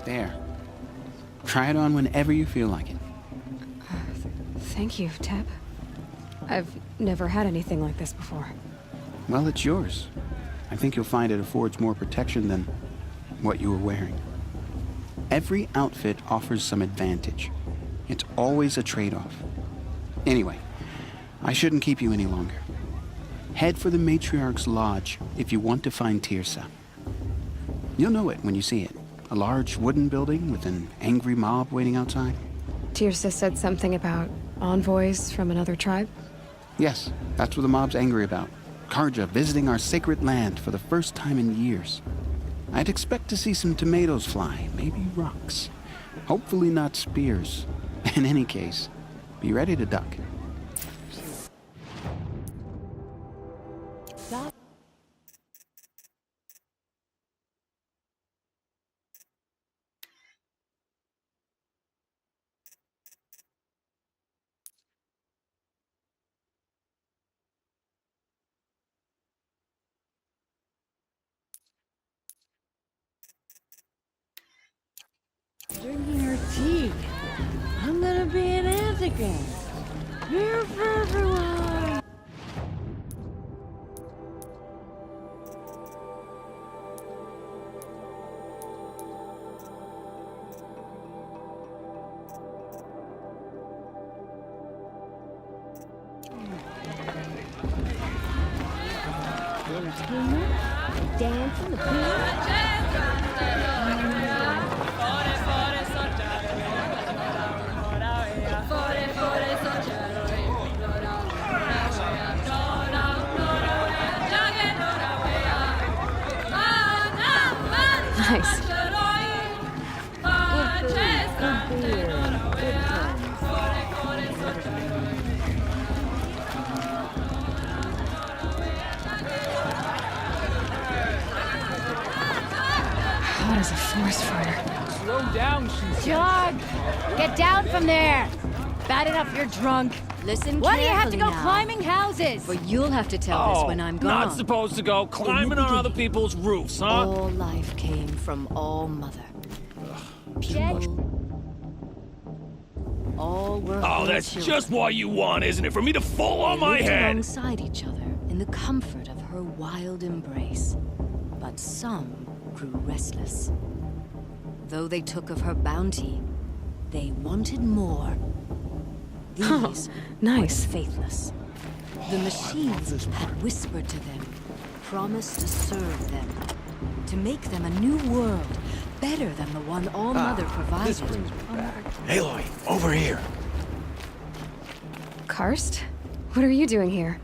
There. Try it on whenever you feel like it. Thank you, Teb. I've never had anything like this before. Well, it's yours. I think you'll find it affords more protection than what you were wearing. Every outfit offers some advantage. It's always a trade-off. Anyway, I shouldn't keep you any longer. Head for the Matriarch's Lodge if you want to find Teersa. You'll know it when you see it. A large wooden building with an angry mob waiting outside. Teersa said something about envoys from another tribe? Yes, that's what the mob's angry about. Carja visiting our sacred land for the first time in years. I'd expect to see some tomatoes fly, maybe rocks. Hopefully not spears. In any case, be ready to duck. Drinking her tea. I'm gonna be an aunt again. Here for everyone. Dance in the pool. Nice. Hot as a forest fire. Slow down, she Jog! Get down from there! Bad enough you're drunk. Listen Why do you have to go carefully now, climbing houses? For you'll have to tell this when I'm gone. Not supposed to go climbing on other people's roofs, huh? All life came from All Mother. People. All were Oh, her that's children. just what you want, isn't it? For me to fall on They my lived head. alongside each other in the comfort of her wild embrace. But some grew restless. Though they took of her bounty, they wanted more. These Nice. were the faithless. The machines had whispered to them, promised to serve them, to make them a new world, better than the one All Mother provided. Aloy, over here. Karst? What are you doing here?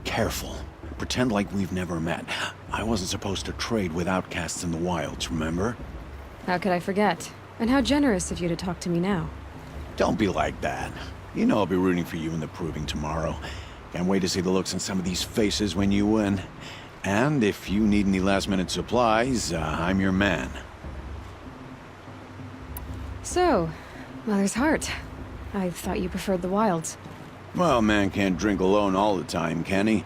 Careful. Pretend like we've never met. I wasn't supposed to trade with outcasts in the wilds, remember? How could I forget? And how generous of you to talk to me now. Don't be like that. You know I'll be rooting for you in the proving tomorrow. Can't wait to see the looks on some of these faces when you win. And if you need any last-minute supplies, I'm your man. So, Mother's Heart. I thought you preferred the wilds. Well, man can't drink alone all the time, can he?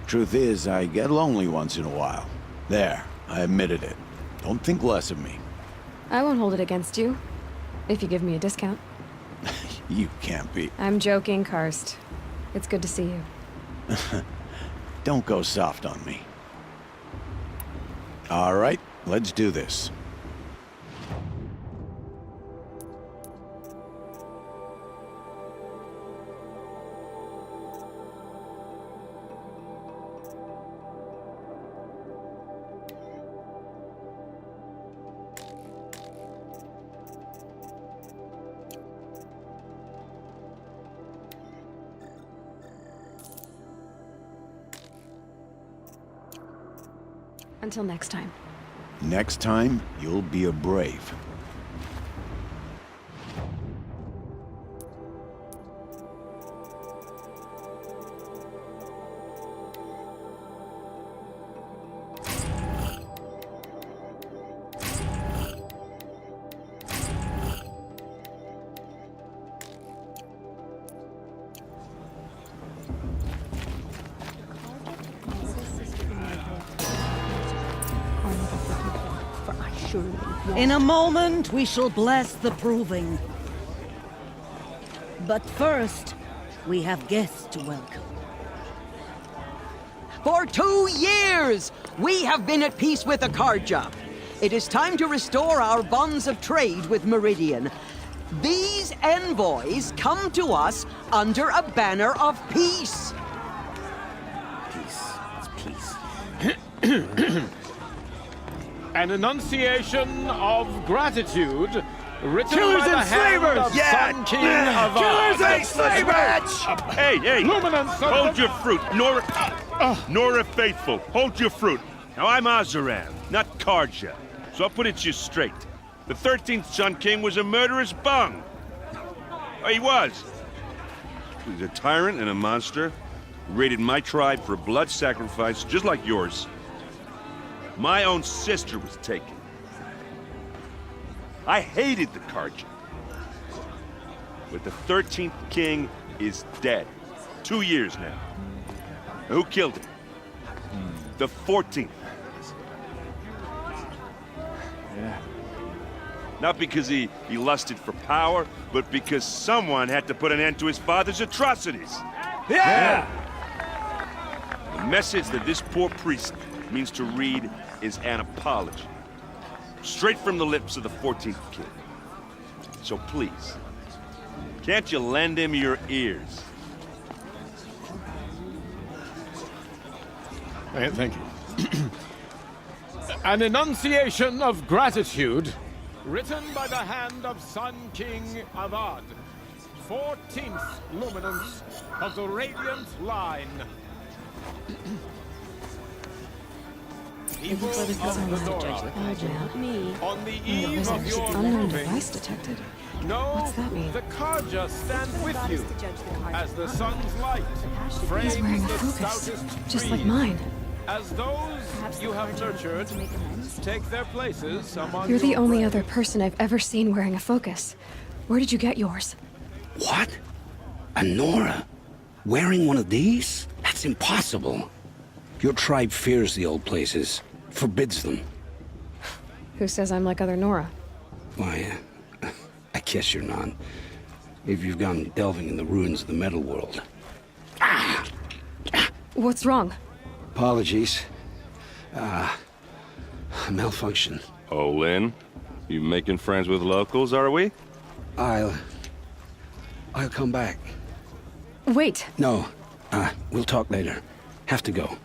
Truth is, I get lonely once in a while. There, I admitted it. Don't think less of me. I won't hold it against you. If you give me a discount. You can't be. I'm joking, Karst. It's good to see you. Don't go soft on me. All right, let's do this. Until next time. Next time, you'll be a brave. In a moment, we shall bless the proving. But first, we have guests to welcome. For 2 years, we have been at peace with Akarja. It is time to restore our bonds of trade with Meridian. These envoys come to us under a banner of peace. Peace. It's peace. An enunciation of gratitude written Killers by the and hand slavers! of Yeah! Sun King Avad. Killers and slavers! Hey, hey! Luminance of Hold the- your fruit, Nora Faithful. Hold your fruit. Now I'm Azaran, not Karja, so I'll put it to you straight. The 13th Sun King was a murderous bung. Oh, he was. He was a tyrant and a monster. Raided my tribe for a blood sacrifice, just like yours. My own sister was taken. I hated the Karja. But the 13th king is dead. 2 years now. Who killed him? The 14th. Not because he lusted for power, but because someone had to put an end to his father's atrocities. Yeah! The message that this poor priest means to read is an apology. Straight from the lips of the 14th king. So please, can't you lend him your ears? Thank you. An enunciation of gratitude written by the hand of Sun King Avad, 14th luminance of the Radiant Line. It looks like a Of the design. Nora. Not me. On the Oh, eve of visitors. your Unknown moving, device detected. know What's that mean? the Karja stand with you as the sun's light He's frames wearing a the focus, stoutest just like trees. mine. As those you have nurtured take their places among You're the your only friends. other person I've ever seen wearing a focus. Where did you get yours? What? A Nora? Wearing one of these? That's impossible. Your tribe fears the old places, forbids them. Who says I'm like other Nora? Why, I guess you're not. If you've gone delving in the ruins of the metal world. What's wrong? Apologies. Malfunction. Oh, Lynn, you making friends with locals, are we? I'll come back. Wait. No, we'll talk later. Have to go.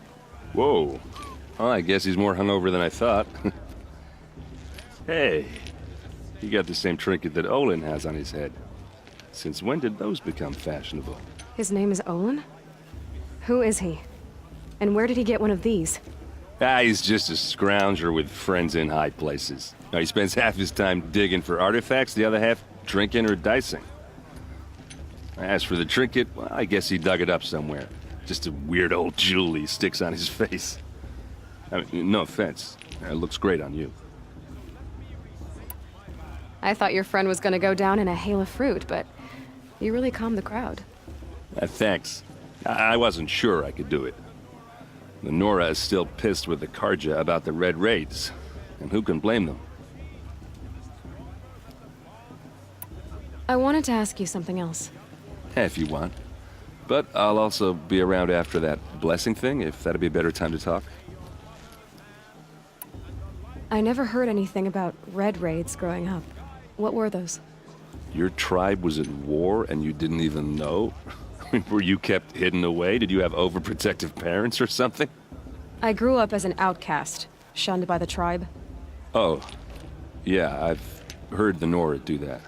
Whoa. Well, I guess he's more hungover than I thought. Hey, you got the same trinket that Olin has on his head. Since when did those become fashionable? His name is Olin? Who is he? And where did he get one of these? He's just a scrounger with friends in high places. Now, he spends half his time digging for artifacts, the other half drinking or dicing. As for the trinket, well, I guess he dug it up somewhere. Just a weird old jewel he sticks on his face. I mean, no offense. It looks great on you. I thought your friend was gonna go down in a hail of fruit, but you really calmed the crowd. Thanks. I wasn't sure I could do it. The Nora is still pissed with the Karja about the Red Raids. And who can blame them? I wanted to ask you something else. If you want. But I'll also be around after that blessing thing, if that'd be a better time to talk. I never heard anything about red raids growing up. What were those? Your tribe was at war and you didn't even know? Were you kept hidden away? Did you have overprotective parents or something? I grew up as an outcast, shunned by the tribe. Oh, yeah, I've heard the Nora do that.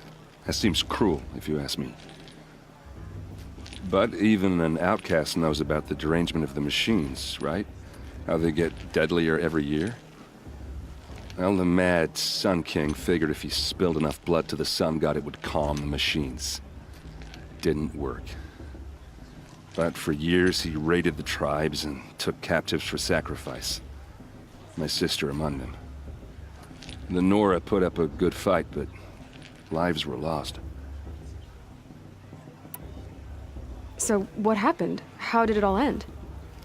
That seems cruel, if you ask me. But even an outcast knows about the derangement of the machines, right? How they get deadlier every year? Well, the mad Sun King figured if he spilled enough blood to the Sun God, it would calm the machines. Didn't work. But for years, he raided the tribes and took captives for sacrifice. My sister among them. The Nora put up a good fight, but lives were lost. So what happened? How did it all end?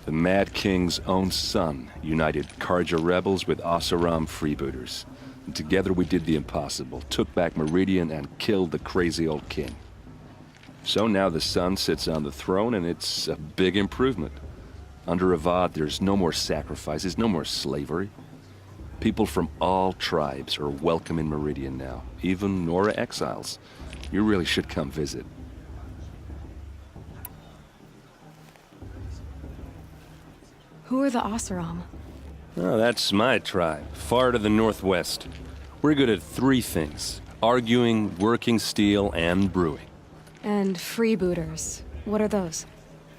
The Mad King's own son united Karja rebels with Oseram freebooters. And together we did the impossible, took back Meridian and killed the crazy old king. So now the Sun sits on the throne, and it's a big improvement. Under Avad, there's no more sacrifices, no more slavery. People from all tribes are welcome in Meridian now, even Nora exiles. You really should come visit. Who are the Oseram? Oh, that's my tribe, far to the northwest. We're good at 3 things: arguing, working steel, and brewing. And freebooters. What are those?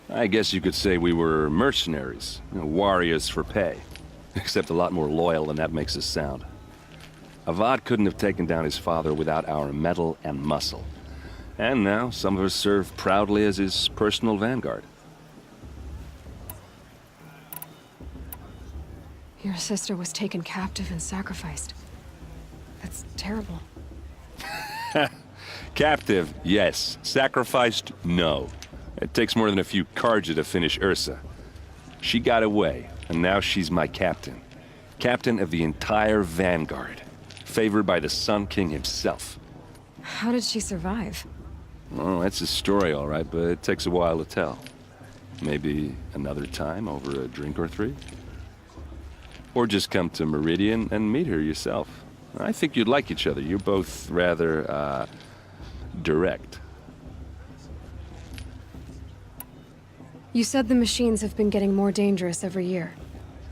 I guess you could say we were mercenaries, warriors for pay. Except a lot more loyal than that makes us sound. Avad couldn't have taken down his father without our metal and muscle. And now some of us serve proudly as his personal vanguard. Your sister was taken captive and sacrificed. That's terrible. Captive, yes. Sacrificed, no. It takes more than a few Carja to finish Ursa. She got away, and now she's my captain. Captain of the entire Vanguard. Favored by the Sun King himself. How did she survive? Oh, that's a story, all right, but it takes a while to tell. Maybe another time over a drink or 3? Or just come to Meridian and meet her yourself. I think you'd like each other. You're both rather, direct. You said the machines have been getting more dangerous every year.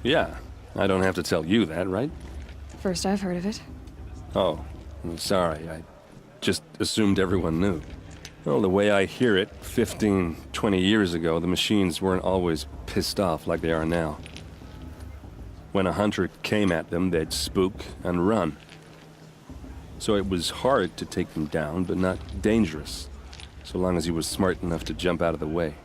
Yeah, I don't have to tell you that, right? First I've heard of it. Oh, I'm sorry. I just assumed everyone knew. Well, the way I hear it, 15, 20 years ago, the machines weren't always pissed off like they are now. When a hunter came at them, they'd spook and run. So it was hard to take them down, but not dangerous, so long as he was smart enough to jump out of the way.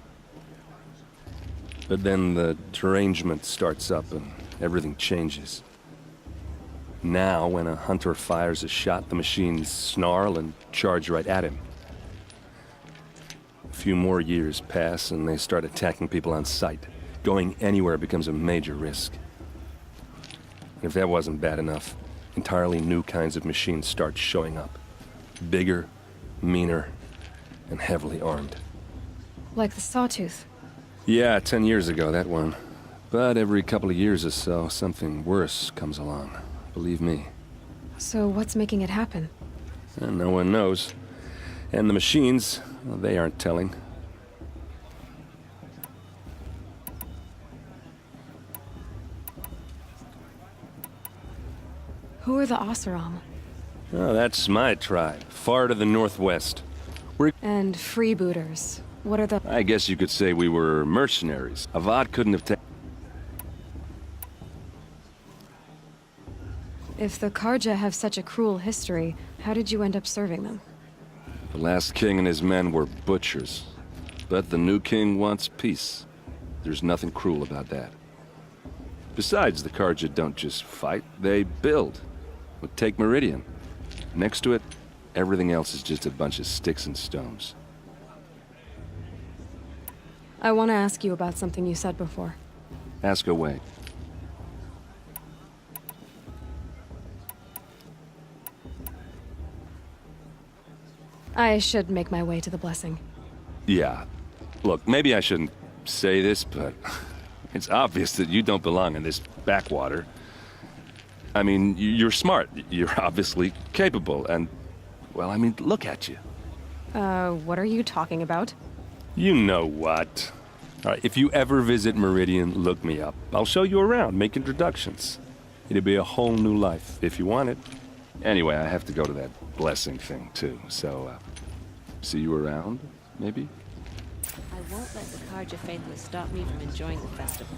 But then the derangement starts up and everything changes. Now, when a hunter fires a shot, the machines snarl and charge right at him. A few more years pass and they start attacking people on sight. Going anywhere becomes a major risk. If that wasn't bad enough, entirely new kinds of machines start showing up. Bigger, meaner, and heavily armed. Like the Sawtooth. Yeah, 10 years ago, that one. But every couple of years or so, something worse comes along. Believe me. So what's making it happen? And no one knows. And the machines, well, they aren't telling. Who are the Oseram? Oh, that's my tribe, far to the northwest. And freebooters. What are the... I guess you could say we were mercenaries. Avad couldn't have taken... If the Carja have such a cruel history, how did you end up serving them? The last king and his men were butchers. But the new king wants peace. There's nothing cruel about that. Besides, the Carja don't just fight, they build. Take Meridian. Next to it, everything else is just a bunch of sticks and stones. I want to ask you about something you said before. Ask away. I should make my way to the blessing. Yeah. Look, maybe I shouldn't say this, but it's obvious that you don't belong in this backwater. I mean, you're smart. You're obviously capable, and... well, I mean, look at you. What are you talking about? You know what. All right, if you ever visit Meridian, look me up. I'll show you around, make introductions. It'll be a whole new life, if you want it. Anyway, I have to go to that blessing thing, too, so, see you around, maybe? I won't let the Carja faithless stop me from enjoying the festival.